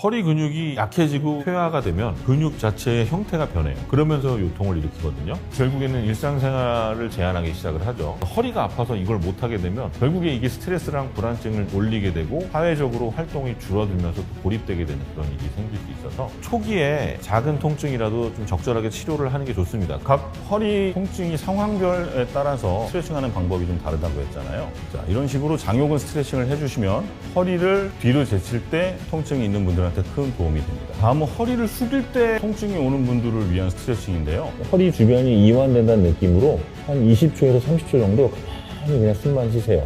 허리 근육이 약해지고 퇴화가 되면 근육 자체의 형태가 변해요. 그러면서 요통을 일으키거든요. 결국에는 일상생활을 제한하기 시작을 하죠. 허리가 아파서 이걸 못하게 되면 결국에 이게 스트레스랑 불안증을 올리게 되고 사회적으로 활동이 줄어들면서 또 고립되게 되는 그런 일이 생길 수 있어서 초기에 작은 통증이라도 좀 적절하게 치료를 하는 게 좋습니다. 각 허리 통증이 상황별에 따라서 스트레칭하는 방법이 좀 다르다고 했잖아요. 자, 이런 식으로 장요근 스트레칭을 해주시면 허리를 뒤로 제칠 때 통증이 있는 분들한테 큰 도움이 됩니다. 다음은 허리를 숙일 때 통증이 오는 분들을 위한 스트레칭인데요. 허리 주변이 이완된다는 느낌으로 한 20초에서 30초 정도 가만히 그냥 숨만 쉬세요.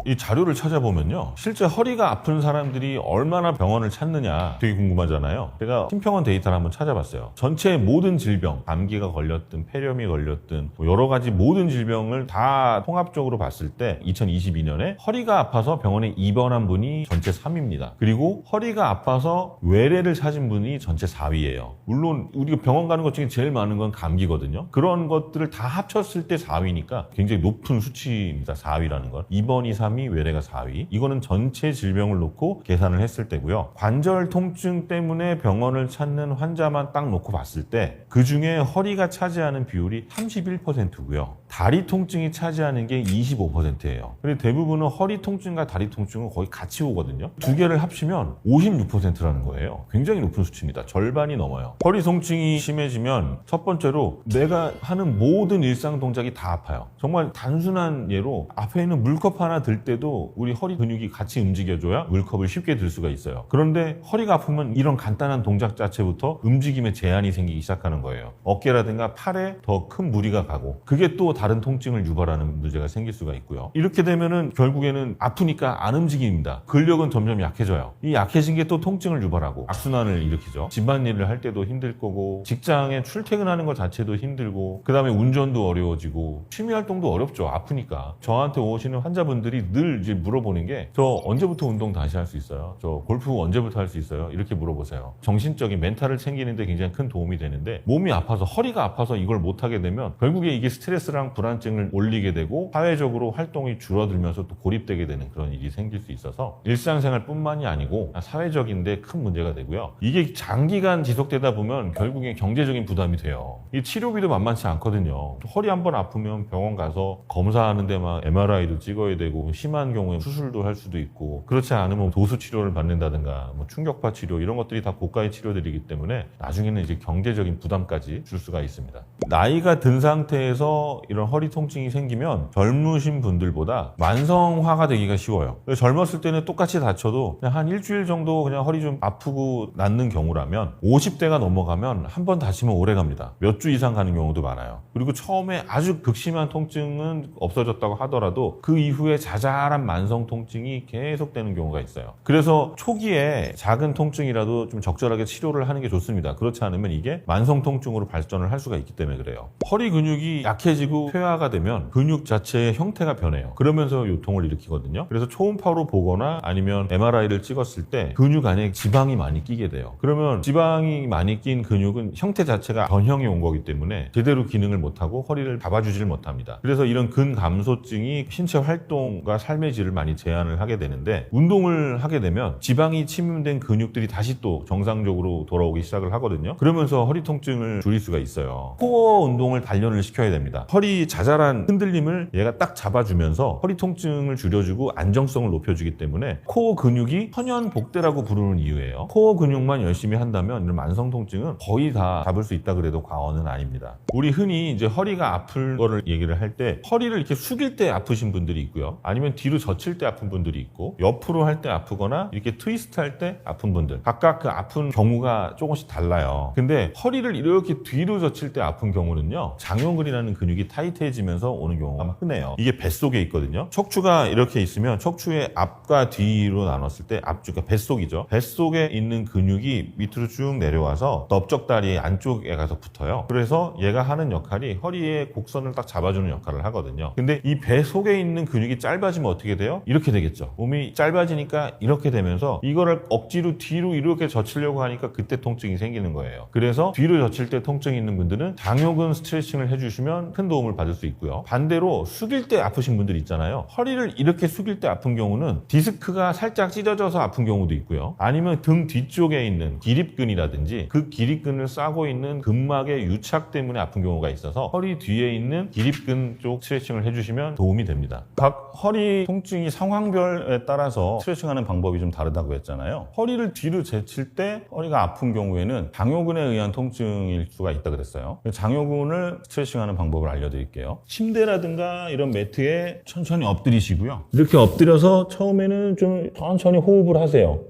이 자료를 찾아보면요, 실제 허리가 아픈 사람들이 얼마나 병원을 찾느냐 되게 궁금하잖아요. 제가 심평원 데이터를 한번 찾아봤어요. 전체 모든 질병, 감기가 걸렸든 폐렴이 걸렸든 여러 가지 모든 질병을 다 통합적으로 봤을 때 2022년에 허리가 아파서 병원에 입원한 분이 전체 3위입니다. 그리고 허리가 아파서 외래를 찾은 분이 전체 4위예요. 물론 우리가 병원 가는 것 중에 제일 많은 건 감기거든요. 그런 것들을 다 합쳤을 때 4위니까 굉장히 높은 수치입니다. 4위라는 건. 입원이 3위, 외래가 4위. 이거는 전체 질병을 놓고 계산을 했을 때고요. 관절 통증 때문에 병원을 찾는 환자만 딱 놓고 봤을 때 그중에 허리가 차지하는 비율이 31%고요. 다리 통증이 차지하는 게 25%예요. 그리고 대부분은 허리 통증과 다리 통증은 거의 같이 오거든요. 두 개를 합치면 56%라는 거예요. 굉장히 높은 수치입니다. 절반이 넘어요. 허리 통증이 심해지면 첫 번째로 내가 하는 모든 일상 동작이 다 아파요. 정말 단순한 예로 앞에 있는 물컵 하나 들 때도 우리 허리 근육이 같이 움직여줘야 물컵을 쉽게 들 수가 있어요. 그런데 허리가 아프면 이런 간단한 동작 자체부터 움직임에 제한이 생기기 시작하는 거예요. 어깨라든가 팔에 더 큰 무리가 가고 그게 또 다른 통증을 유발하는 문제가 생길 수가 있고요. 이렇게 되면은 결국에는 아프니까 안 움직입니다. 근력은 점점 약해져요. 이 약해진 게 또 통증을 유발하고 악순환을 일으키죠. 집안일을 할 때도 힘들 거고 직장에 출퇴근하는 것 자체도 힘들고 그 다음에 운전도 어려워지고 취미 활동도 어렵죠. 아프니까. 저한테 오시는 환자분들이 늘 이제 물어보는 게 저 언제부터 운동 다시 할 수 있어요? 저 골프 언제부터 할 수 있어요? 이렇게 물어보세요. 정신적인 멘탈을 챙기는데 굉장히 큰 도움이 되는데 몸이 아파서 허리가 아파서 이걸 못하게 되면 결국에 이게 스트레스랑 불안증을 올리게 되고 사회적으로 활동이 줄어들면서 또 고립되게 되는 그런 일이 생길 수 있어서 일상생활뿐만이 아니고 사회적인데 큰 문제가 되고요. 이게 장기간 지속되다 보면 결국에 경제적인 부담이 돼요. 이 치료비도 만만치 않거든요. 허리 한번 아프면 병원 가서 검사하는데 막 MRI도 찍어야 되고 심한 경우에 수술도 할 수도 있고 그렇지 않으면 도수 치료를 받는다든가 뭐 충격파 치료 이런 것들이 다 고가의 치료들이기 때문에 나중에는 이제 경제적인 부담까지 줄 수가 있습니다. 나이가 든 상태에서 이런 허리 통증이 생기면 젊으신 분들보다 만성화가 되기가 쉬워요. 젊었을 때는 똑같이 다쳐도 그냥 한 일주일 정도 그냥 허리 좀 아프고 낫는 경우라면 50대가 넘어가면 한 번 다치면 오래 갑니다. 몇 주 이상 가는 경우도 많아요. 그리고 처음에 아주 극심한 통증은 없어졌다고 하더라도 그 이후에 자잘한 만성 통증이 계속되는 경우가 있어요. 그래서 초기에 작은 통증이라도 좀 적절하게 치료를 하는 게 좋습니다. 그렇지 않으면 이게 만성 통증으로 발전을 할 수가 있기 때문에 그래요. 허리 근육이 약해지고 퇴화가 되면 근육 자체의 형태가 변해요. 그러면서 요통을 일으키거든요. 그래서 초음파로 보거나 아니면 MRI를 찍었을 때 근육 안에 지방이 많이 끼게 돼요. 그러면 지방이 많이 낀 근육은 형태 자체가 변형이 온 거기 때문에 제대로 기능을 못하고 허리를 잡아주지를 못합니다. 그래서 이런 근감소증이 신체 활동과 삶의 질을 많이 제한을 하게 되는데 운동을 하게 되면 지방이 침입된 근육들이 다시 또 정상적으로 돌아오기 시작을 하거든요. 그러면서 허리 통증을 줄일 수가 있어요. 코어 운동을 단련을 시켜야 됩니다. 허리 자잘한 흔들림을 얘가 딱 잡아주면서 허리 통증을 줄여주고 안정성을 높여주기 때문에 코어 근육이 천연복대라고 부르는 이유예요. 코어 근육만 열심히 한다면 이런 만성 통증은 거의 다 잡을 수 있다 그래도 과언은 아닙니다. 우리 흔히 이제 허리가 아플 거를 얘기를 할 때 허리를 이렇게 숙일 때 아프신 분들이 있고요. 아니면 뒤로 젖힐 때 아픈 분들이 있고 옆으로 할 때 아프거나 이렇게 트위스트 할 때 아픈 분들 각각 그 아픈 경우가 조금씩 달라요. 근데 허리를 이렇게 뒤로 젖힐 때 아픈 경우는요, 장요근이라는 근육이 타이트해지면서 오는 경우가 흔해요. 이게 뱃속에 있거든요. 척추가 이렇게 있으면 척추의 앞과 뒤로 나눴을 때 앞쪽, 그러니까 뱃속이죠. 뱃속에 있는 근육이 밑으로 쭉 내려와서 넓적다리 안쪽에 가서 붙어요. 그래서 얘가 하는 역할이 허리의 곡선을 딱 잡아주는 역할을 하거든요. 근데 이 배 속에 있는 근육이 짧아지면 짧아지면 어떻게 돼요? 이렇게 되겠죠. 몸이 짧아지니까 이렇게 되면서 이거를 억지로 뒤로 이렇게 젖히려고 하니까 그때 통증이 생기는 거예요. 그래서 뒤로 젖힐 때 통증이 있는 분들은 장요근 스트레칭을 해주시면 큰 도움을 받을 수 있고요. 반대로 숙일 때 아프신 분들 있잖아요. 허리를 이렇게 숙일 때 아픈 경우는 디스크가 살짝 찢어져서 아픈 경우도 있고요. 아니면 등 뒤쪽에 있는 기립근이라든지 그 기립근을 싸고 있는 근막의 유착 때문에 아픈 경우가 있어서 허리 뒤에 있는 기립근 쪽 스트레칭을 해주시면 도움이 됩니다. 각 허리 통증이 상황별에 따라서 스트레칭하는 방법이 좀 다르다고 했잖아요. 허리를 뒤로 제칠 때 허리가 아픈 경우에는 장요근에 의한 통증일 수가 있다 그랬어요. 장요근을 스트레칭하는 방법을 알려드릴게요. 침대라든가 이런 매트에 천천히 엎드리시고요. 이렇게 엎드려서 처음에는 좀 천천히 호흡을 하세요.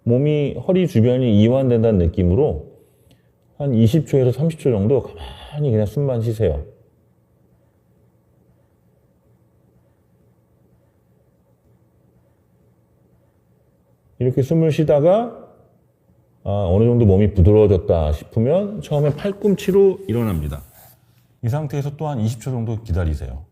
몸이 허리 주변이 이완된다는 느낌으로 한 20초에서 30초 정도 가만히 그냥 숨만 쉬세요. 이렇게 숨을 쉬다가 어느 정도 몸이 부드러워졌다 싶으면 처음에 팔꿈치로 일어납니다. 이 상태에서 또 한 20초 정도 기다리세요.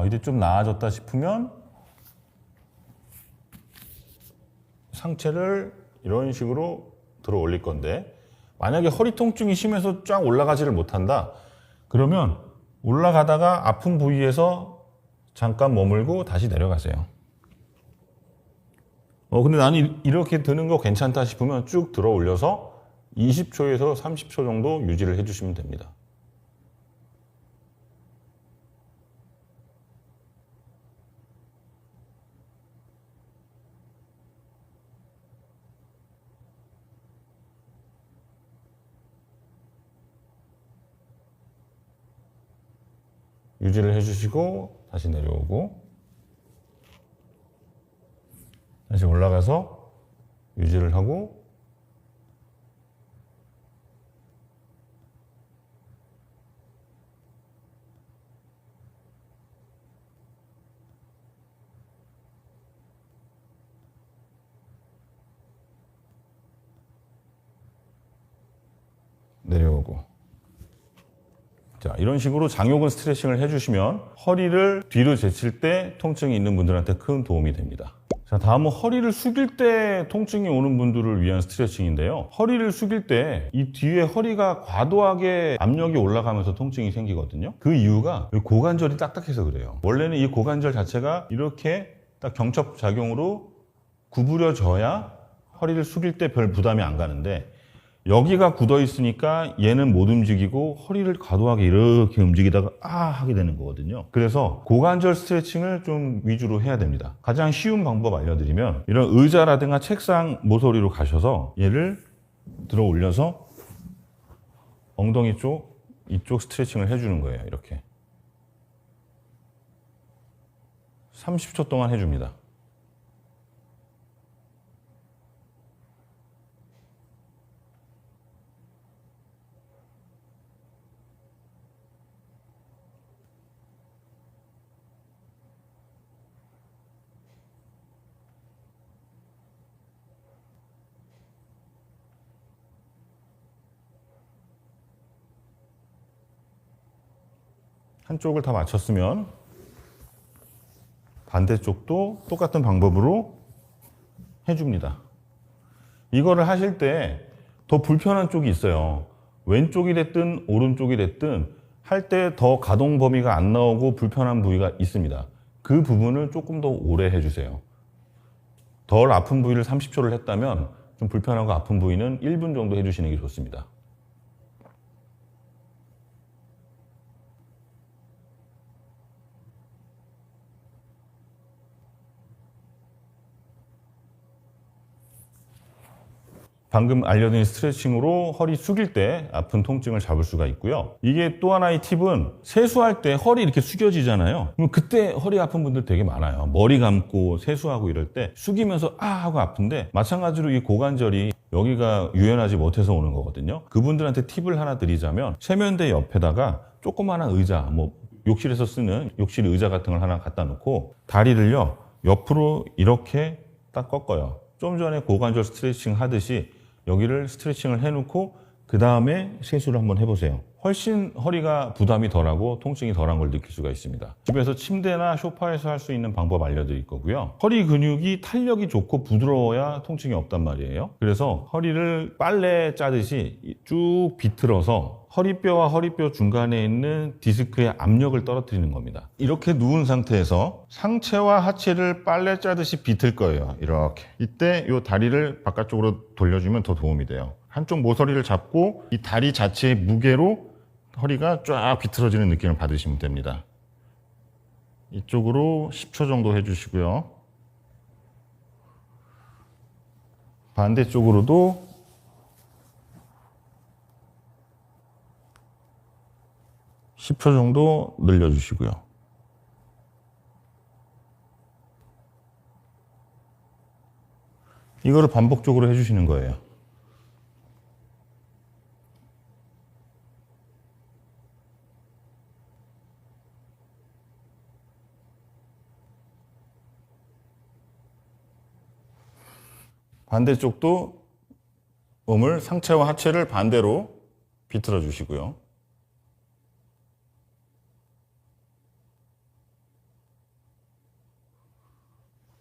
이제 좀 나아졌다 싶으면 상체를 이런 식으로 들어 올릴 건데, 만약에 허리 통증이 심해서 쫙 올라가지를 못한다 그러면 올라가다가 아픈 부위에서 잠깐 머물고 다시 내려가세요. 근데 나는 이렇게 드는 거 괜찮다 싶으면 쭉 들어 올려서 20초에서 30초 정도 유지를 해주시면 됩니다. 유지를 해주시고 다시 내려오고 다시 올라가서 유지를 하고 내려오고. 자, 이런 식으로 장요근 스트레칭을 해주시면 허리를 뒤로 제칠 때 통증이 있는 분들한테 큰 도움이 됩니다. 자, 다음은 허리를 숙일 때 통증이 오는 분들을 위한 스트레칭인데요. 허리를 숙일 때 이 뒤에 허리가 과도하게 압력이 올라가면서 통증이 생기거든요. 그 이유가 고관절이 딱딱해서 그래요. 원래는 이 고관절 자체가 이렇게 딱 경첩작용으로 구부려져야 허리를 숙일 때 별 부담이 안 가는데, 여기가 굳어 있으니까 얘는 못 움직이고 허리를 과도하게 이렇게 움직이다가 하게 되는 거거든요. 그래서 고관절 스트레칭을 좀 위주로 해야 됩니다. 가장 쉬운 방법 알려드리면, 이런 의자라든가 책상 모서리로 가셔서 얘를 들어 올려서 엉덩이 쪽 이쪽 스트레칭을 해주는 거예요. 이렇게 30초 동안 해줍니다. 한쪽을 다 마쳤으면 반대쪽도 똑같은 방법으로 해줍니다. 이거를 하실 때 더 불편한 쪽이 있어요. 왼쪽이 됐든 오른쪽이 됐든 할 때 더 가동 범위가 안 나오고 불편한 부위가 있습니다. 그 부분을 조금 더 오래 해주세요. 덜 아픈 부위를 30초를 했다면 좀 불편하고 아픈 부위는 1분 정도 해주시는 게 좋습니다. 방금 알려드린 스트레칭으로 허리 숙일 때 아픈 통증을 잡을 수가 있고요. 이게 또 하나의 팁은 세수할 때 허리 이렇게 숙여지잖아요. 그럼 그때 허리 아픈 분들 되게 많아요. 머리 감고 세수하고 이럴 때 숙이면서 아 하고 아픈데, 마찬가지로 이 고관절이 여기가 유연하지 못해서 오는 거거든요. 그분들한테 팁을 하나 드리자면, 세면대 옆에다가 조그마한 의자, 뭐 욕실에서 쓰는 욕실 의자 같은 걸 하나 갖다 놓고 다리를요 옆으로 이렇게 딱 꺾어요. 좀 전에 고관절 스트레칭 하듯이 여기를 스트레칭을 해놓고 그 다음에 세수를 한번 해보세요. 훨씬 허리가 부담이 덜하고 통증이 덜한 걸 느낄 수가 있습니다. 집에서 침대나 소파에서 할 수 있는 방법 알려드릴 거고요. 허리 근육이 탄력이 좋고 부드러워야 통증이 없단 말이에요. 그래서 허리를 빨래 짜듯이 쭉 비틀어서 허리뼈와 허리뼈 중간에 있는 디스크의 압력을 떨어뜨리는 겁니다. 이렇게 누운 상태에서 상체와 하체를 빨래 짜듯이 비틀 거예요. 이렇게. 이때 이 다리를 바깥쪽으로 돌려주면 더 도움이 돼요. 한쪽 모서리를 잡고 이 다리 자체의 무게로 허리가 쫙 비틀어지는 느낌을 받으시면 됩니다. 이쪽으로 10초 정도 해주시고요. 반대쪽으로도 10초 정도 늘려주시고요. 이거를 반복적으로 해주시는 거예요. 반대쪽도 몸을, 상체와 하체를 반대로 비틀어 주시고요.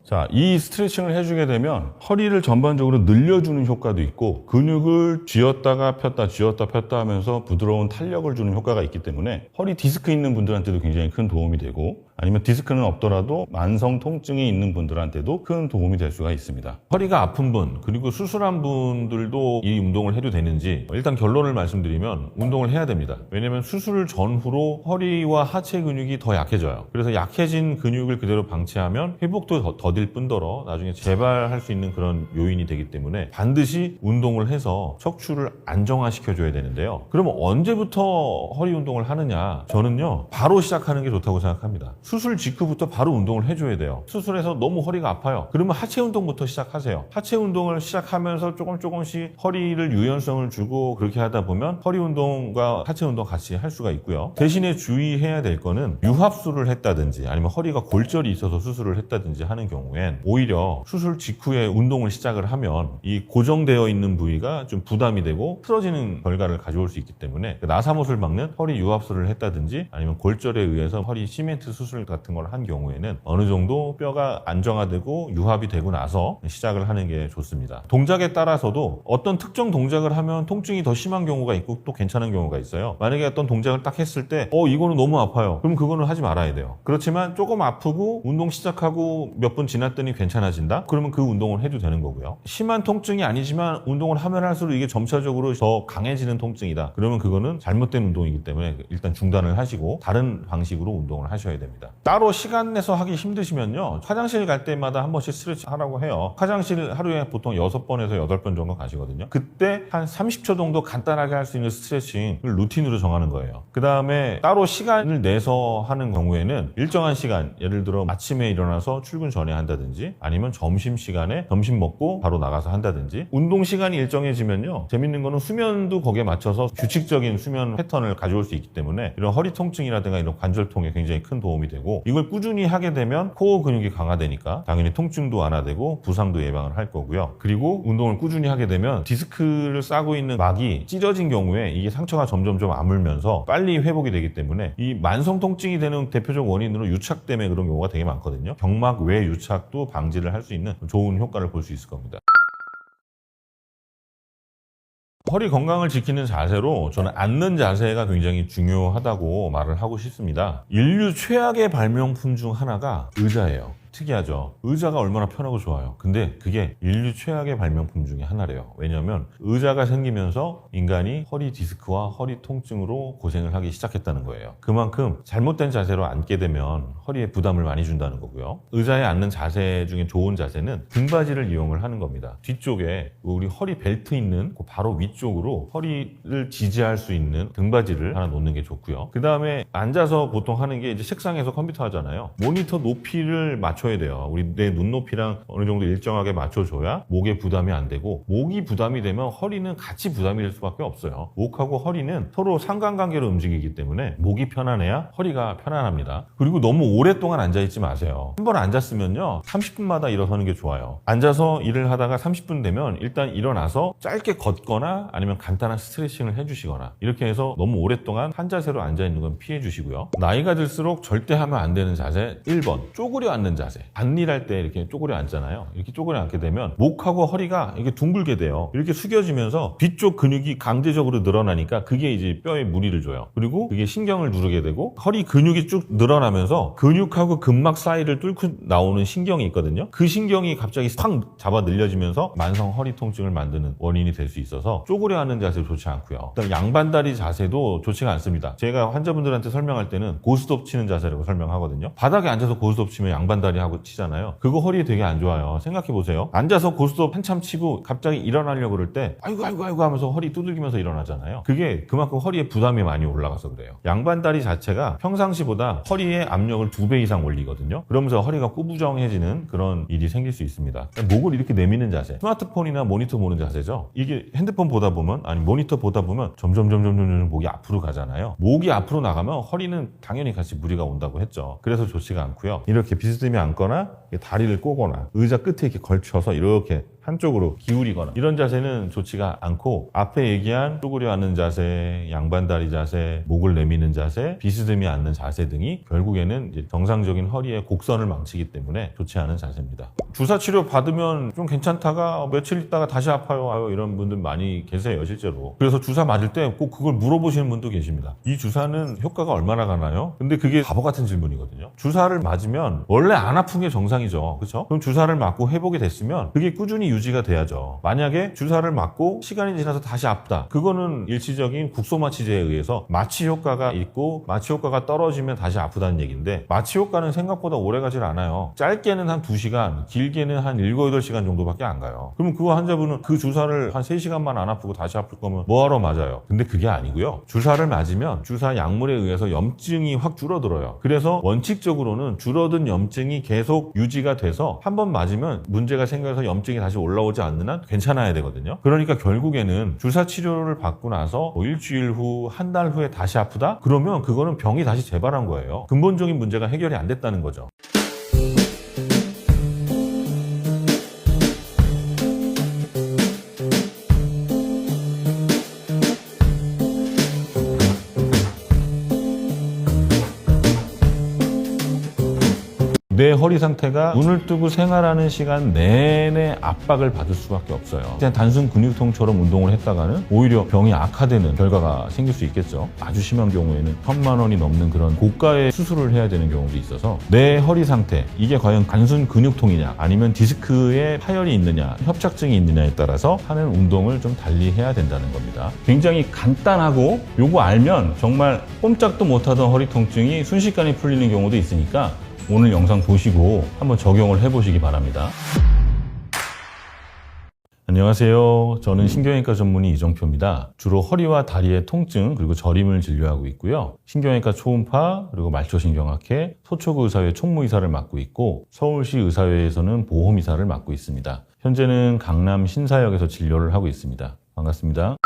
자, 이 스트레칭을 해주게 되면 허리를 전반적으로 늘려주는 효과도 있고 근육을 쥐었다가 폈다 쥐었다 폈다 하면서 부드러운 탄력을 주는 효과가 있기 때문에 허리 디스크 있는 분들한테도 굉장히 큰 도움이 되고, 아니면 디스크는 없더라도 만성 통증이 있는 분들한테도 큰 도움이 될 수가 있습니다. 허리가 아픈 분, 그리고 수술한 분들도 이 운동을 해도 되는지, 일단 결론을 말씀드리면 운동을 해야 됩니다. 왜냐면 수술 전후로 허리와 하체 근육이 더 약해져요. 그래서 약해진 근육을 그대로 방치하면 회복도 더딜 뿐더러 나중에 재발할 수 있는 그런 요인이 되기 때문에 반드시 운동을 해서 척추를 안정화시켜줘야 되는데요. 그러면 언제부터 허리 운동을 하느냐? 저는요, 바로 시작하는 게 좋다고 생각합니다. 수술 직후부터 바로 운동을 해줘야 돼요. 수술해서 너무 허리가 아파요. 그러면 하체 운동부터 시작하세요. 하체 운동을 시작하면서 조금씩 허리를 유연성을 주고 그렇게 하다 보면 허리 운동과 하체 운동 같이 할 수가 있고요. 대신에 주의해야 될 거는 유합수를 했다든지 아니면 허리가 골절이 있어서 수술을 했다든지 하는 경우엔 오히려 수술 직후에 운동을 시작을 하면 이 고정되어 있는 부위가 좀 부담이 되고 틀어지는 결과를 가져올 수 있기 때문에 나사못을 막는 허리 유합수를 했다든지 아니면 골절에 의해서 허리 시멘트 수술 같은 걸 한 경우에는 어느 정도 뼈가 안정화되고 유합이 되고 나서 시작을 하는 게 좋습니다. 동작에 따라서도 어떤 특정 동작을 하면 통증이 더 심한 경우가 있고 또 괜찮은 경우가 있어요. 만약에 어떤 동작을 딱 했을 때 이거는 너무 아파요. 그럼 그거는 하지 말아야 돼요. 그렇지만 조금 아프고 운동 시작하고 몇 분 지났더니 괜찮아진다? 그러면 그 운동을 해도 되는 거고요. 심한 통증이 아니지만 운동을 하면 할수록 이게 점차적으로 더 강해지는 통증이다. 그러면 그거는 잘못된 운동이기 때문에 일단 중단을 하시고 다른 방식으로 운동을 하셔야 됩니다. 따로 시간 내서 하기 힘드시면요, 화장실 갈 때마다 한 번씩 스트레칭 하라고 해요. 화장실 하루에 보통 6번에서 8번 정도 가시거든요. 그때 한 30초 정도 간단하게 할 수 있는 스트레칭을 루틴으로 정하는 거예요. 그 다음에 따로 시간을 내서 하는 경우에는 일정한 시간, 예를 들어 아침에 일어나서 출근 전에 한다든지 아니면 점심시간에 점심 먹고 바로 나가서 한다든지, 운동 시간이 일정해지면요, 재밌는 거는 수면도 거기에 맞춰서 규칙적인 수면 패턴을 가져올 수 있기 때문에 이런 허리 통증이라든가 이런 관절통에 굉장히 큰 도움이 되고, 이걸 꾸준히 하게 되면 코어 근육이 강화되니까 당연히 통증도 완화되고 부상도 예방을 할 거고요. 그리고 운동을 꾸준히 하게 되면 디스크를 싸고 있는 막이 찢어진 경우에 이게 상처가 점점 아물면서 빨리 회복이 되기 때문에 이 만성 통증이 되는 대표적 원인으로 유착 때문에 그런 경우가 되게 많거든요. 경막 외 유착도 방지를 할 수 있는 좋은 효과를 볼 수 있을 겁니다. 허리 건강을 지키는 자세로 저는 앉는 자세가 굉장히 중요하다고 말을 하고 싶습니다. 인류 최악의 발명품 중 하나가 의자예요. 특이하죠. 의자가 얼마나 편하고 좋아요. 근데 그게 인류 최악의 발명품 중에 하나래요. 왜냐하면 의자가 생기면서 인간이 허리 디스크와 허리 통증으로 고생을 하기 시작했다는 거예요. 그만큼 잘못된 자세로 앉게 되면 허리에 부담을 많이 준다는 거고요. 의자에 앉는 자세 중에 좋은 자세는 등받이를 이용을 하는 겁니다. 뒤쪽에 우리 허리 벨트 있는 그 바로 위쪽으로 허리를 지지할 수 있는 등받이를 하나 놓는 게 좋고요. 그 다음에 앉아서 보통 하는 게 이제 책상에서 컴퓨터 하잖아요. 모니터 높이를 맞춰야 돼요. 우리 내 눈높이랑 어느 정도 일정하게 맞춰줘야 목에 부담이 안 되고, 목이 부담이 되면 허리는 같이 부담이 될 수밖에 없어요. 목하고 허리는 서로 상관관계로 움직이기 때문에 목이 편안해야 허리가 편안합니다. 그리고 너무 오랫동안 앉아있지 마세요. 한 번 앉았으면요 30분마다 일어서는 게 좋아요. 앉아서 일을 하다가 30분 되면 일단 일어나서 짧게 걷거나 아니면 간단한 스트레칭을 해주시거나, 이렇게 해서 너무 오랫동안 한 자세로 앉아있는 건 피해 주시고요. 나이가 들수록 절대 하면 안 되는 자세 1번, 쪼그려 앉는 자세. 반일할 때 이렇게 쪼그려 앉잖아요. 이렇게 쪼그려 앉게 되면 목하고 허리가 이렇게 둥글게 돼요. 이렇게 숙여지면서 뒤쪽 근육이 강제적으로 늘어나니까 그게 이제 뼈에 무리를 줘요. 그리고 그게 신경을 누르게 되고, 허리 근육이 쭉 늘어나면서 근육하고 근막 사이를 뚫고 나오는 신경이 있거든요. 그 신경이 갑자기 팍 잡아 늘려지면서 만성 허리 통증을 만드는 원인이 될 수 있어서 쪼그려 앉는 자세 좋지 않고요. 그다음 양반다리 자세도 좋지가 않습니다. 제가 환자분들한테 설명할 때는 고스톱 치는 자세라고 설명하거든요. 바닥에 앉아서 고스톱 치면 양반다리 하고 치잖아요. 그거 허리에 되게 안 좋아요. 생각해 보세요. 앉아서 고스톱 한참 치고 갑자기 일어나려고 그럴 때 아이고 하면서 허리 두들기면서 일어나잖아요. 그게 그만큼 허리에 부담이 많이 올라가서 그래요. 양반다리 자체가 평상시보다 허리에 압력을 2배 이상 올리거든요. 그러면서 허리가 꾸부정해지는 그런 일이 생길 수 있습니다. 목을 이렇게 내미는 자세, 스마트폰이나 모니터 보는 자세죠. 이게 핸드폰 보다 보면, 아니 모니터 보다 보면 점점 목이 앞으로 가잖아요. 목이 앞으로 나가면 허리는 당연히 같이 무리가 온다고 했죠. 그래서 좋지가 않고요. 이렇게 비스듬히 앉거나 다리를 꼬거나 의자 끝에 이렇게 걸쳐서 이렇게 한쪽으로 기울이거나 이런 자세는 좋지가 않고, 앞에 얘기한 쪼그려 앉는 자세, 양반다리 자세, 목을 내미는 자세, 비스듬히 앉는 자세 등이 결국에는 이제 정상적인 허리의 곡선을 망치기 때문에 좋지 않은 자세입니다. 주사 치료 받으면 좀 괜찮다가 며칠 있다가 다시 아파요. 이런 분들 많이 계세요, 실제로. 그래서 주사 맞을 때 꼭 그걸 물어보시는 분도 계십니다. 이 주사는 효과가 얼마나 가나요? 근데 그게 바보 같은 질문이거든요. 주사를 맞으면 원래 안 아픈 게 정상이죠. 그렇죠? 그럼 주사를 맞고 회복이 됐으면 그게 꾸준히 유지가 돼야죠. 만약에 주사를 맞고 시간이 지나서 다시 아프다. 그거는 일시적인 국소마취제에 의해서 마취 효과가 있고, 마취 효과가 떨어지면 다시 아프다는 얘기인데, 마취 효과는 생각보다 오래 가질 않아요. 짧게는 한 2시간, 길게는 한 7, 8시간 정도밖에 안 가요. 그러면 그 환자분은 그 주사를 한 3시간만 안 아프고 다시 아플 거면 뭐하러 맞아요? 근데 그게 아니고요. 주사를 맞으면 주사 약물에 의해서 염증이 확 줄어들어요. 그래서 원칙적으로는 줄어든 염증이 계속 유지가 돼서 한 번 맞으면 문제가 생겨서 염증이 다시 올라오지 않는 한 괜찮아야 되거든요. 그러니까 결국에는 주사 치료를 받고 나서 일주일 후, 한 달 후에 다시 아프다? 그러면 그거는 병이 다시 재발한 거예요. 근본적인 문제가 해결이 안 됐다는 거죠. 내 허리 상태가 눈을 뜨고 생활하는 시간 내내 압박을 받을 수밖에 없어요. 그냥 단순 근육통처럼 운동을 했다가는 오히려 병이 악화되는 결과가 생길 수 있겠죠. 아주 심한 경우에는 1,000만 원이 넘는 그런 고가의 수술을 해야 되는 경우도 있어서, 내 허리 상태, 이게 과연 단순 근육통이냐 아니면 디스크에 파열이 있느냐, 협착증이 있느냐에 따라서 하는 운동을 좀 달리 해야 된다는 겁니다. 굉장히 간단하고 요거 알면 정말 꼼짝도 못하던 허리 통증이 순식간에 풀리는 경우도 있으니까 오늘 영상 보시고 한번 적용을 해보시기 바랍니다. 안녕하세요. 저는 신경외과 전문의 이정표입니다. 주로 허리와 다리의 통증 그리고 저림을 진료하고 있고요. 신경외과 초음파 그리고 말초신경학회, 소초구 의사회 총무의사를 맡고 있고, 서울시 의사회에서는 보험의사를 맡고 있습니다. 현재는 강남 신사역에서 진료를 하고 있습니다. 반갑습니다.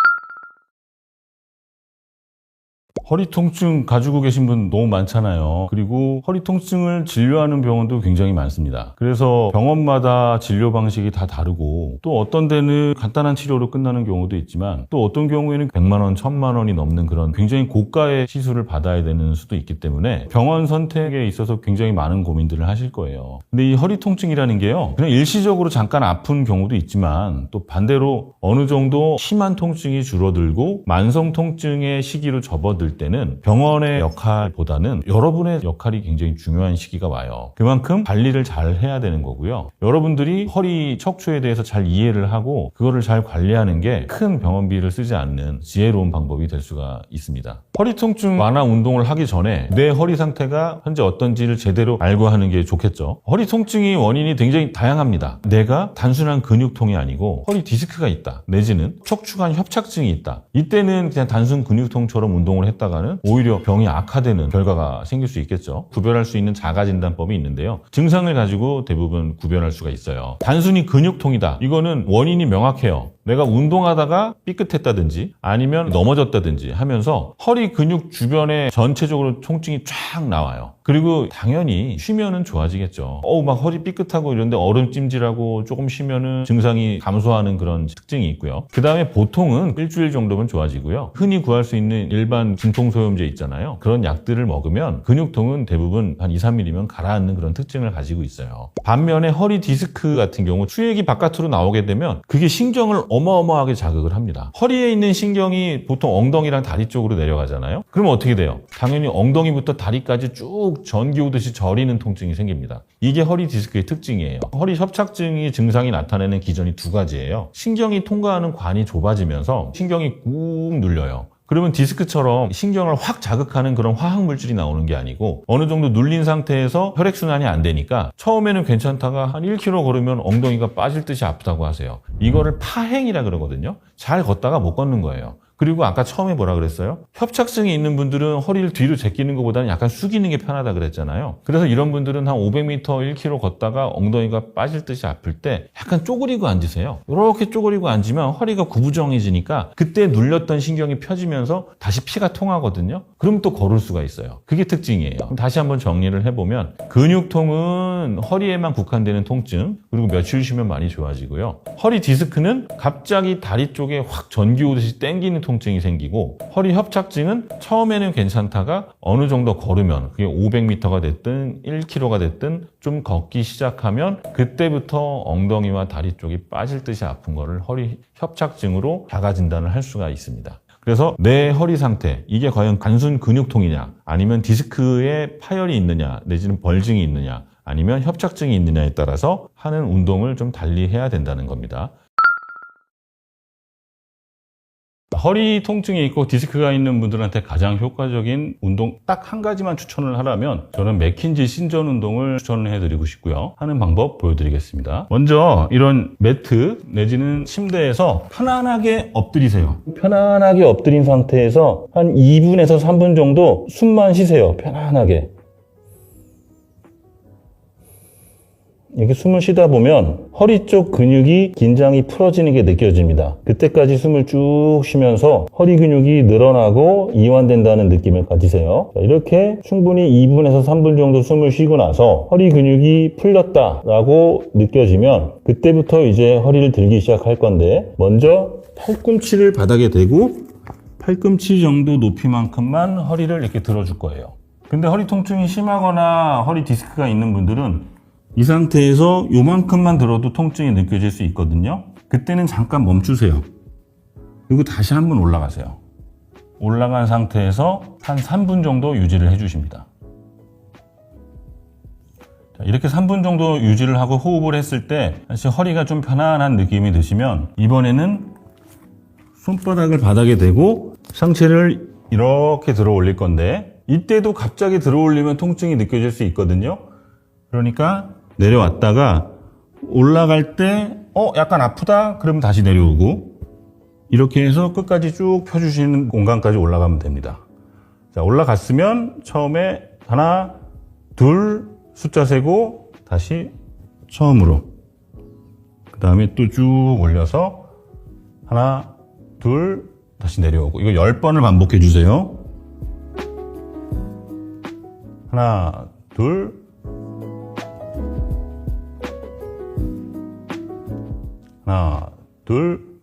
허리 통증 가지고 계신 분 너무 많잖아요. 그리고 허리 통증을 진료하는 병원도 굉장히 많습니다. 그래서 병원마다 진료 방식이 다 다르고, 또 어떤 데는 간단한 치료로 끝나는 경우도 있지만, 또 어떤 경우에는 100만 원, 1,000만 원이 넘는 그런 굉장히 고가의 시술을 받아야 되는 수도 있기 때문에 병원 선택에 있어서 굉장히 많은 고민들을 하실 거예요. 근데 이 허리 통증이라는 게요, 그냥 일시적으로 잠깐 아픈 경우도 있지만, 또 반대로 어느 정도 심한 통증이 줄어들고 만성 통증의 시기로 접어들 때는 병원의 역할보다는 여러분의 역할이 굉장히 중요한 시기가 와요. 그만큼 관리를 잘 해야 되는 거고요. 여러분들이 허리 척추에 대해서 잘 이해를 하고 그거를 잘 관리하는 게 큰 병원비를 쓰지 않는 지혜로운 방법이 될 수가 있습니다. 허리 통증 완화 운동을 하기 전에 내 허리 상태가 현재 어떤지를 제대로 알고 하는 게 좋겠죠. 허리 통증의 원인이 굉장히 다양합니다. 내가 단순한 근육통이 아니고 허리 디스크가 있다, 내지는 척추관 협착증이 있다. 이때는 그냥 단순 근육통처럼 운동을 했다가는 오히려 병이 악화되는 결과가 생길 수 있겠죠. 구별할 수 있는 자가진단법이 있는데요. 증상을 가지고 대부분 구별할 수가 있어요. 단순히 근육통이다. 이거는 원인이 명확해요. 내가 운동하다가 삐끗했다든지 아니면 넘어졌다든지 하면서 허리 근육 주변에 전체적으로 통증이 쫙 나와요. 그리고 당연히 쉬면은 좋아지겠죠. 막 허리 삐끗하고 이런데 얼음찜질하고 조금 쉬면은 증상이 감소하는 그런 특징이 있고요. 그 다음에 보통은 일주일 정도면 좋아지고요. 흔히 구할 수 있는 일반 진통소염제 있잖아요. 그런 약들을 먹으면 근육통은 대부분 한 2, 3mm면 가라앉는 그런 특징을 가지고 있어요. 반면에 허리 디스크 같은 경우 수액이 바깥으로 나오게 되면 그게 신경을 어마어마하게 자극을 합니다. 허리에 있는 신경이 보통 엉덩이랑 다리 쪽으로 내려가잖아요. 그러면 어떻게 돼요? 당연히 엉덩이부터 다리까지 쭉 전기 오듯이 저리는 통증이 생깁니다. 이게 허리 디스크의 특징이에요. 허리 협착증이 증상이 나타내는 기전이 두 가지예요. 신경이 통과하는 관이 좁아지면서 신경이 꾹 눌려요. 그러면 디스크처럼 신경을 확 자극하는 그런 화학 물질이 나오는 게 아니고 어느 정도 눌린 상태에서 혈액순환이 안 되니까 처음에는 괜찮다가 한 1km 걸으면 엉덩이가 빠질 듯이 아프다고 하세요. 이거를 파행이라 그러거든요. 잘 걷다가 못 걷는 거예요. 그리고 아까 처음에 뭐라 그랬어요? 협착증이 있는 분들은 허리를 뒤로 제끼는 것보다는 약간 숙이는 게 편하다 그랬잖아요. 그래서 이런 분들은 한 500m, 1km 걷다가 엉덩이가 빠질 듯이 아플 때 약간 쪼그리고 앉으세요. 이렇게 쪼그리고 앉으면 허리가 구부정해지니까 그때 눌렸던 신경이 펴지면서 다시 피가 통하거든요. 그럼 또 걸을 수가 있어요. 그게 특징이에요. 그럼 다시 한번 정리를 해보면 근육통은 허리에만 국한되는 통증, 그리고 며칠 쉬면 많이 좋아지고요. 허리 디스크는 갑자기 다리 쪽에 확 전기 오듯이 땡기는 통증이 생기고, 허리 협착증은 처음에는 괜찮다가 어느 정도 걸으면 그게 500m가 됐든 1km가 됐든 좀 걷기 시작하면 그때부터 엉덩이와 다리 쪽이 빠질 듯이 아픈 거를 허리 협착증으로 자가 진단을 할 수가 있습니다. 그래서 내 허리 상태, 이게 과연 단순 근육통이냐, 아니면 디스크에 파열이 있느냐, 내지는 벌증이 있느냐, 아니면 협착증이 있느냐에 따라서 하는 운동을 좀 달리 해야 된다는 겁니다. 허리 통증이 있고 디스크가 있는 분들한테 가장 효과적인 운동 딱 한 가지만 추천을 하라면 저는 맥킨지 신전 운동을 추천을 해드리고 싶고요. 하는 방법 보여드리겠습니다. 먼저 이런 매트 내지는 침대에서 편안하게 엎드리세요. 편안하게 엎드린 상태에서 한 2분에서 3분 정도 숨만 쉬세요. 편안하게. 이렇게 숨을 쉬다 보면 허리 쪽 근육이 긴장이 풀어지는 게 느껴집니다. 그때까지 숨을 쭉 쉬면서 허리 근육이 늘어나고 이완된다는 느낌을 가지세요. 이렇게 충분히 2분에서 3분 정도 숨을 쉬고 나서 허리 근육이 풀렸다라고 느껴지면 그때부터 이제 허리를 들기 시작할 건데, 먼저 팔꿈치를 바닥에 대고 팔꿈치 정도 높이만큼만 허리를 이렇게 들어줄 거예요. 근데 허리 통증이 심하거나 허리 디스크가 있는 분들은 이 상태에서 요만큼만 들어도 통증이 느껴질 수 있거든요. 그때는 잠깐 멈추세요. 그리고 다시 한번 올라가세요. 올라간 상태에서 한 3분 정도 유지를 해주십니다. 자, 이렇게 3분 정도 유지를 하고 호흡을 했을 때 다시 허리가 좀 편안한 느낌이 드시면, 이번에는 손바닥을 바닥에 대고 상체를 이렇게 들어 올릴 건데, 이때도 갑자기 들어 올리면 통증이 느껴질 수 있거든요. 그러니까 내려왔다가 올라갈 때 약간 아프다? 그러면 다시 내려오고, 이렇게 해서 끝까지 쭉 펴주시는 공간까지 올라가면 됩니다. 자, 올라갔으면 처음에 하나, 둘 숫자 세고 다시 처음으로, 그 다음에 또 쭉 올려서 하나, 둘 다시 내려오고, 이거 10번을 반복해 주세요. 하나, 둘, 하나, 둘.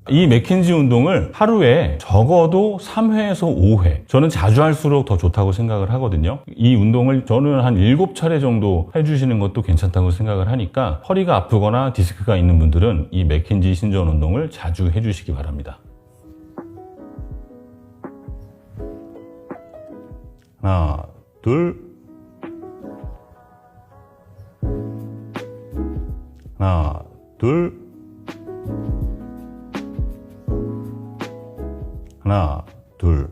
이 맥킨지 운동을 하루에 적어도 3회에서 5회, 저는 자주 할수록 더 좋다고 생각을 하거든요. 이 운동을 저는 한 7차례 정도 해주시는 것도 괜찮다고 생각을 하니까, 허리가 아프거나 디스크가 있는 분들은 이 맥킨지 신전 운동을 자주 해주시기 바랍니다. 하나, 둘, 하나, 둘, 하나, 둘.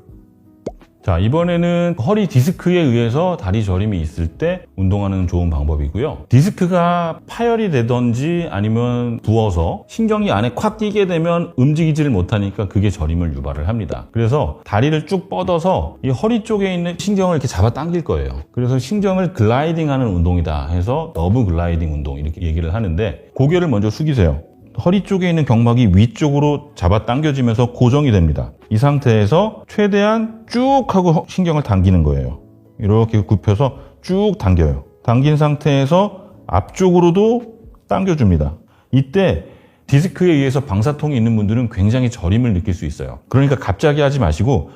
자, 이번에는 허리 디스크에 의해서 다리 저림이 있을 때 운동하는 좋은 방법이고요. 디스크가 파열이 되던지 아니면 부어서 신경이 안에 콱 끼게 되면 움직이지를 못하니까 그게 저림을 유발을 합니다. 그래서 다리를 쭉 뻗어서 이 허리 쪽에 있는 신경을 이렇게 잡아 당길 거예요. 그래서 신경을 글라이딩 하는 운동이다 해서 너브 글라이딩 운동 이렇게 얘기를 하는데, 고개를 먼저 숙이세요. 허리 쪽에 있는 경막이 위쪽으로 잡아 당겨지면서 고정이 됩니다. 이 상태에서 최대한 쭉 하고 신경을 당기는 거예요. 이렇게 굽혀서 쭉 당겨요. 당긴 상태에서 앞쪽으로도 당겨줍니다. 이때 디스크에 의해서 방사통이 있는 분들은 굉장히 저림을 느낄 수 있어요. 그러니까 갑자기 하지 마시고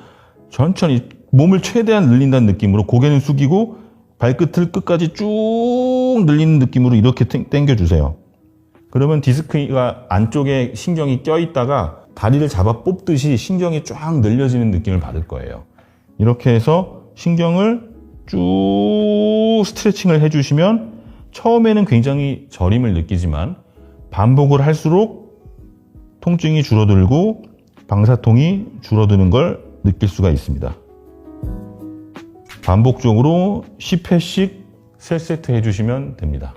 천천히 몸을 최대한 늘린다는 느낌으로 고개는 숙이고 발끝을 끝까지 쭉 늘리는 느낌으로 이렇게 당겨주세요. 그러면 디스크가 안쪽에 신경이 껴있다가 다리를 잡아 뽑듯이 신경이 쫙 늘려지는 느낌을 받을 거예요. 이렇게 해서 신경을 쭉 스트레칭을 해주시면 처음에는 굉장히 저림을 느끼지만 반복을 할수록 통증이 줄어들고 방사통이 줄어드는 걸 느낄 수가 있습니다. 반복적으로 10회씩 3세트 해주시면 됩니다.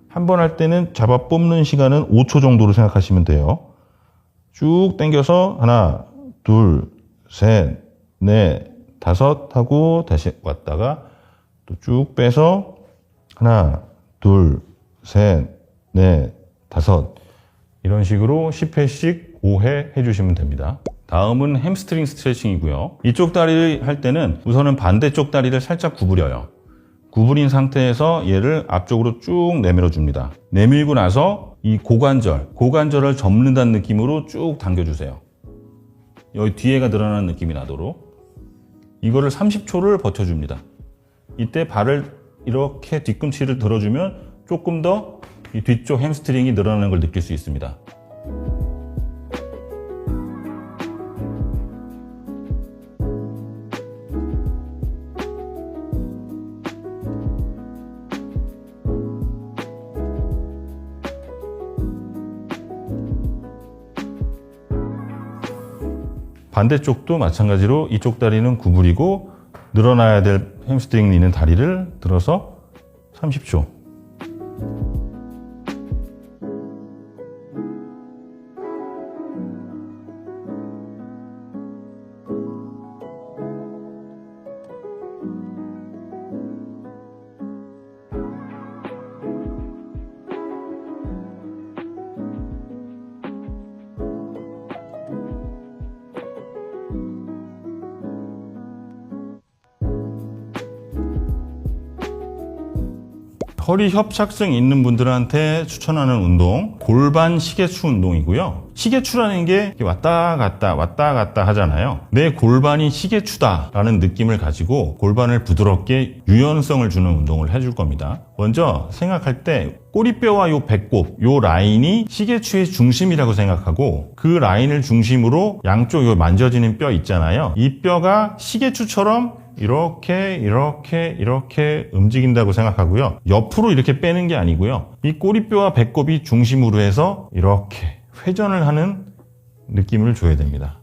한 번 할 때는 잡아 뽑는 시간은 5초 정도로 생각하시면 돼요. 쭉 당겨서 하나, 둘, 셋, 넷, 다섯 하고 다시 왔다가 또 쭉 빼서 하나, 둘, 셋, 넷, 다섯, 이런 식으로 10회씩 5회 해주시면 됩니다. 다음은 햄스트링 스트레칭이고요. 이쪽 다리를 할 때는 우선은 반대쪽 다리를 살짝 구부려요. 구부린 상태에서 얘를 앞쪽으로 쭉 내밀어 줍니다. 내밀고 나서 이 고관절을 접는다는 느낌으로 쭉 당겨주세요. 여기 뒤에가 늘어나는 느낌이 나도록. 이거를 30초를 버텨줍니다. 이때 발을 이렇게 뒤꿈치를 들어주면 조금 더 이 뒤쪽 햄스트링이 늘어나는 걸 느낄 수 있습니다. 반대쪽도 마찬가지로 이쪽 다리는 구부리고 늘어나야 될 햄스트링이 있는 다리를 들어서 30초. 허리 협착증 있는 분들한테 추천하는 운동, 골반 시계추 운동이고요. 시계추라는 게 왔다 갔다 하잖아요. 내 골반이 시계추다라는 느낌을 가지고 골반을 부드럽게 유연성을 주는 운동을 해줄 겁니다. 먼저 생각할 때 꼬리뼈와 요 배꼽, 요 라인이 시계추의 중심이라고 생각하고 그 라인을 중심으로 양쪽 요 만져지는 뼈 있잖아요. 이 뼈가 시계추처럼 이렇게 움직인다고 생각하고요. 옆으로 이렇게 빼는 게 아니고요. 이 꼬리뼈와 배꼽이 중심으로 해서 이렇게 회전을 하는 느낌을 줘야 됩니다.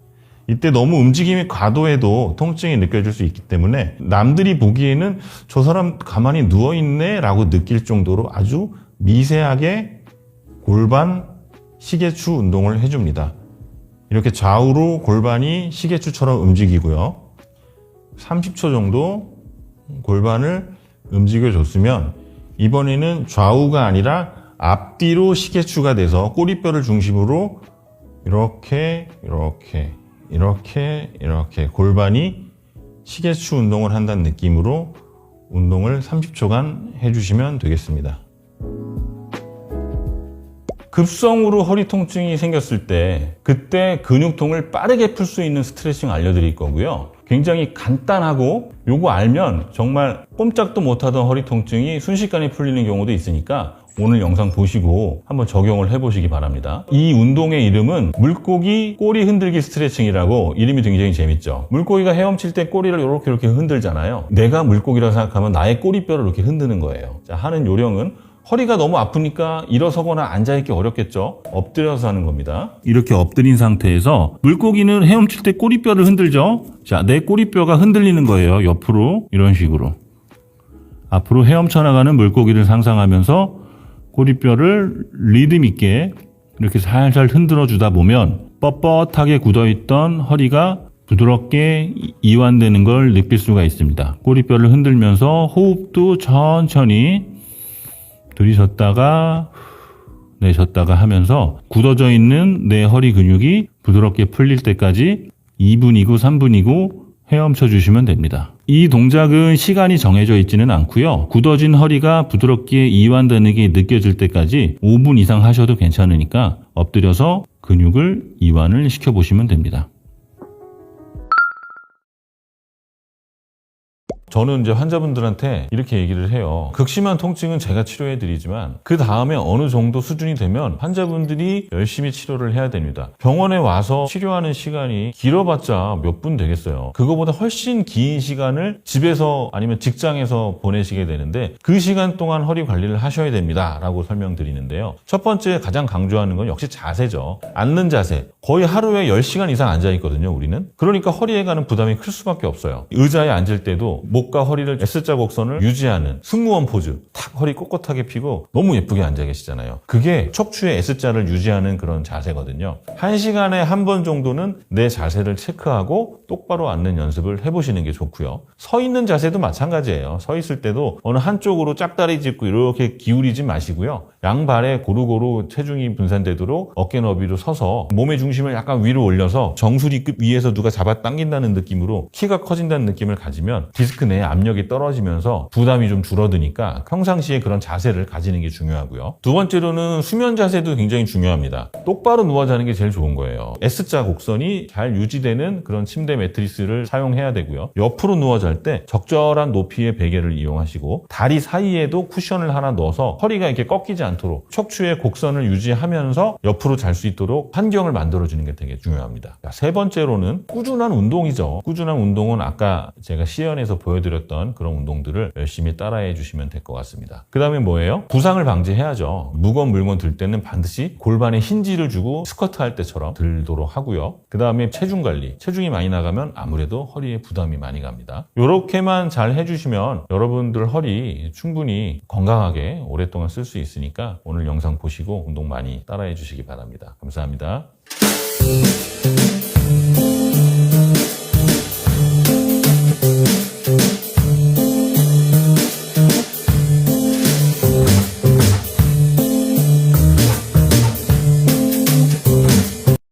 이때 너무 움직임이 과도해도 통증이 느껴질 수 있기 때문에 남들이 보기에는 저 사람 가만히 누워있네 라고 느낄 정도로 아주 미세하게 골반 시계추 운동을 해줍니다. 이렇게 좌우로 골반이 시계추처럼 움직이고요. 30초 정도 골반을 움직여줬으면 이번에는 좌우가 아니라 앞뒤로 시계추가 돼서 꼬리뼈를 중심으로 이렇게 골반이 시계추 운동을 한다는 느낌으로 운동을 30초간 해주시면 되겠습니다. 급성으로 허리 통증이 생겼을 때 그때 근육통을 빠르게 풀 수 있는 스트레칭 알려드릴 거고요. 굉장히 간단하고 요거 알면 정말 꼼짝도 못하던 허리 통증이 순식간에 풀리는 경우도 있으니까 오늘 영상 보시고 한번 적용을 해보시기 바랍니다. 이 운동의 이름은 물고기 꼬리 흔들기 스트레칭이라고 이름이 굉장히 재밌죠. 물고기가 헤엄칠 때 꼬리를 이렇게 흔들잖아요. 내가 물고기라고 생각하면 나의 꼬리뼈를 이렇게 흔드는 거예요. 자, 하는 요령은 허리가 너무 아프니까 일어서거나 앉아있기 어렵겠죠. 엎드려서 하는 겁니다. 이렇게 엎드린 상태에서 물고기는 헤엄칠 때 꼬리뼈를 흔들죠. 자, 내 꼬리뼈가 흔들리는 거예요. 옆으로 이런 식으로. 앞으로 헤엄쳐 나가는 물고기를 상상하면서 꼬리뼈를 리듬 있게 이렇게 살살 흔들어 주다 보면 뻣뻣하게 굳어있던 허리가 부드럽게 이완되는 걸 느낄 수가 있습니다. 꼬리뼈를 흔들면서 호흡도 천천히 들이셨다가 내셨다가 하면서 굳어져 있는 내 허리 근육이 부드럽게 풀릴 때까지 2분이고 3분이고 헤엄쳐 주시면 됩니다. 이 동작은 시간이 정해져 있지는 않고요. 굳어진 허리가 부드럽게 이완되는 게 느껴질 때까지 5분 이상 하셔도 괜찮으니까 엎드려서 근육을 이완을 시켜보시면 됩니다. 저는 이제 환자분들한테 이렇게 얘기를 해요. 극심한 통증은 제가 치료해드리지만 그 다음에 어느 정도 수준이 되면 환자분들이 열심히 치료를 해야 됩니다. 병원에 와서 치료하는 시간이 길어봤자 몇 분 되겠어요. 그거보다 훨씬 긴 시간을 집에서 아니면 직장에서 보내시게 되는데 그 시간 동안 허리 관리를 하셔야 됩니다 라고 설명드리는데요. 첫 번째 가장 강조하는 건 역시 자세죠. 앉는 자세. 거의 하루에 10시간 이상 앉아있거든요, 우리는. 그러니까 허리에 가는 부담이 클 수밖에 없어요. 의자에 앉을 때도 목과 허리를 S자 곡선을 유지하는 승무원 포즈. 탁 허리 꼿꼿하게 펴고 너무 예쁘게 앉아 계시잖아요. 그게 척추의 S자를 유지하는 그런 자세거든요. 1시간에 한 번 정도는 내 자세를 체크하고 똑바로 앉는 연습을 해보시는 게 좋고요. 서 있는 자세도 마찬가지예요. 서 있을 때도 어느 한쪽으로 짝다리 짚고 이렇게 기울이지 마시고요. 양발에 고루고루 체중이 분산되도록 어깨 너비로 서서 몸의 중심을 약간 위로 올려서 정수리끝 위에서 누가 잡아 당긴다는 느낌으로 키가 커진다는 느낌을 가지면 디스크 내에 압력이 떨어지면서 부담이 좀 줄어드니까 평상시에 그런 자세를 가지는 게 중요하고요. 두 번째로는 수면 자세도 굉장히 중요합니다. 똑바로 누워 자는 게 제일 좋은 거예요. S자 곡선이 잘 유지되는 그런 침대 매트리스를 사용해야 되고요. 옆으로 누워 잘 때 적절한 높이의 베개를 이용하시고 다리 사이에도 쿠션을 하나 넣어서 허리가 이렇게 꺾이지 않도록 척추의 곡선을 유지하면서 옆으로 잘 수 있도록 환경을 만들어주는 게 되게 중요합니다. 자, 세 번째로는 꾸준한 운동이죠. 꾸준한 운동은 아까 제가 시연에서 보여드렸던 그런 운동들을 열심히 따라해 주시면 될 것 같습니다. 그 다음에 뭐예요? 부상을 방지해야죠. 무거운 물건 들 때는 반드시 골반에 힌지를 주고 스쿼트 할 때처럼 들도록 하고요. 그 다음에 체중 관리. 체중이 많이 나가면 아무래도 허리에 부담이 많이 갑니다. 이렇게만 잘 해주시면 여러분들 허리 충분히 건강하게 오랫동안 쓸 수 있으니까 오늘 영상 보시고 운동 많이 따라해 주시기 바랍니다. 감사합니다.